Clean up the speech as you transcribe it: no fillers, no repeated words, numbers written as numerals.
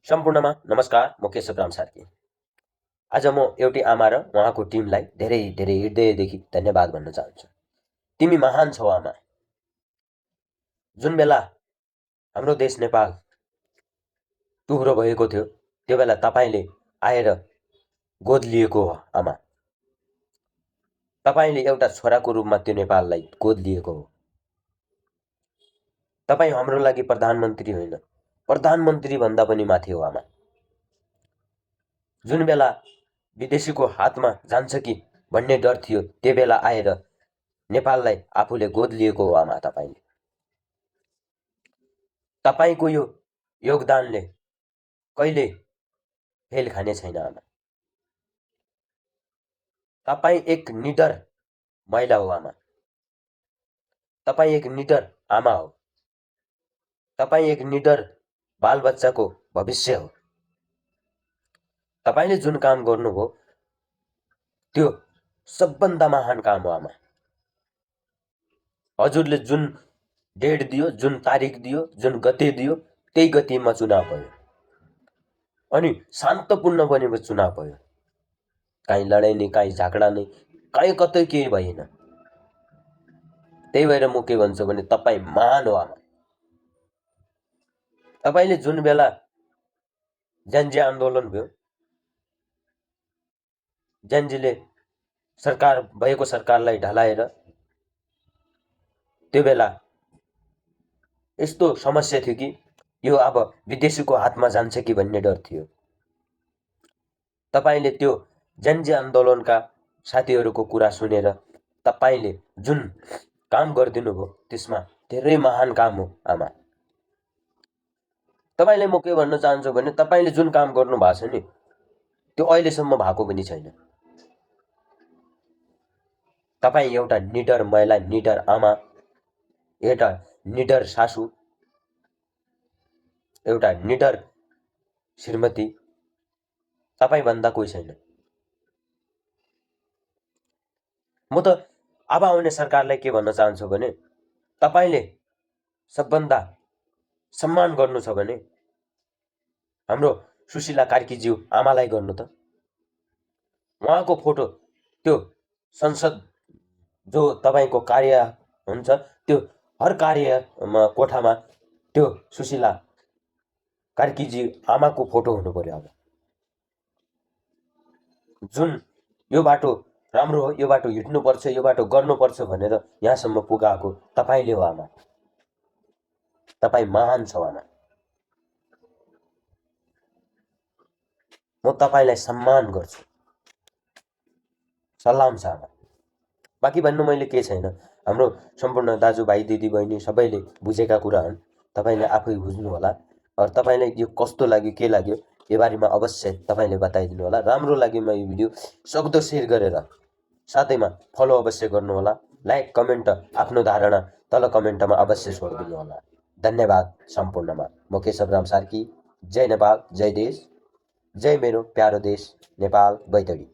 सम्पूर्णमा नमस्कार। म केशवराम सार्की। आज म एउटी आमा र उहाँको टिमलाई धेरै धेरै हृदयदेखि धन्यवाद भन्न चाहन्छु। तिमी महान छौ आमा। जुन बेला हाम्रो देश नेपाल टुक्रो भएको थियो त्यो बेला तपाईँले आएर गोद लिएको हो आमा। तपाईँले एउटा छोराको रूपमा त्यो नेपाललाई गोद लिएको हो। तपाईँ हाम्रो लागि प्रधानमन्त्री होइन, प्रधानमन्त्री भन्दा पनि माथि हो आमा। जुन बेला विदेशीको हातमा जान्छ कि भन्ने डर थियो त्यो बेला आएर नेपाललाई आफूले गोद लिएको हो आमा तपाईँले। तपाईँको यो योगदानले कहिले फेल खाने छैन आमा। तपाईँ एक निडर महिला हो आमा। तपाईँ एक निडर आमा हो। तपाईँ एक निडर बालबच्चाको भविष्य हो। तपाईँले जुन काम गर्नुभयो त्यो सबभन्दा महान काम हो आमा। हजुरले जुन डेट दियो, जुन तारिक दियो, जुन गते दियो त्यही गतिमा चुनाव भयो अनि शान्तपूर्ण बनेको चुनाव भयो। काहीँ लडाइँ नै, काहीँ झगडा नै, काहीँ कतै केही भएन। त्यही भएर म के भन्छु भने तपाईँ महान हो आमा। तपाईँले जुन बेला ज्यानजी आन्दोलन भयो, ज्यानजीले भएको सरकारलाई ढलाएर त्यो बेला यस्तो समस्या थियो कि यो अब विदेशीको हातमा जान्छ कि भन्ने डर थियो। तपाईँले त्यो ज्यानजी आन्दोलनका साथीहरूको कुरा सुनेर तपाईँले जुन काम गरिदिनु भयो त्यसमा धेरै महान काम हो आमा। तपाईँले म के भन्न चाहन्छु भने तपाईँले जुन काम गर्नु भएको छ नि त्यो अहिलेसम्म भएको पनि छैन। तपाईँ एउटा निडर महिला, निडर आमा, एउटा निडर सासू, एउटा निडर श्रीमती, तपाईँभन्दा कोही छैन। म त अब आउने सरकारलाई के भन्न चाहन्छु भने तपाईँले सबभन्दा सम्मान गर्नु छ भने हाम्रो सुशीला कार्कीज्यू आमालाई गर्नु त। उहाँको फोटो त्यो संसद जो तपाईँको कार्य हुन्छ त्यो हर कार्यमा कोठामा त्यो सुशीला कार्कीजी आमाको फोटो हुनु पर्यो। अब जुन यो बाटो राम्रो हो, यो बाटो हिँड्नुपर्छ, यो बाटो गर्नुपर्छ भनेर यहाँसम्म पुगाएको तपाईँले हो आमा। तपाईँ महान छौ आमा। म तपाईँलाई सम्मान गर्छु। सलाम छ आमा। बाँकी भन्नु मैले के छैन। हाम्रो सम्पूर्ण दाजुभाइ दिदीबहिनी सबैले बुझेका कुरा हुन्। तपाईँले आफै बुझ्नु होला। तपाईँलाई यो कस्तो लाग्यो, के लाग्यो यो बारेमा अवश्य तपाईँले बताइदिनु होला। राम्रो लाग्योमा यो भिडियो सक्दो सेयर गरेर साथैमा फलो अवश्य गर्नु होला। लाइक, कमेन्ट, आफ्नो धारणा तल कमेन्टमा अवश्य छोडिदिनु होला। धन्यवाद सम्पूर्णमा। म केशवराम सार्की। जय नेपाल, जय देश, जय मेरो प्यारो देश नेपाल बैतडी।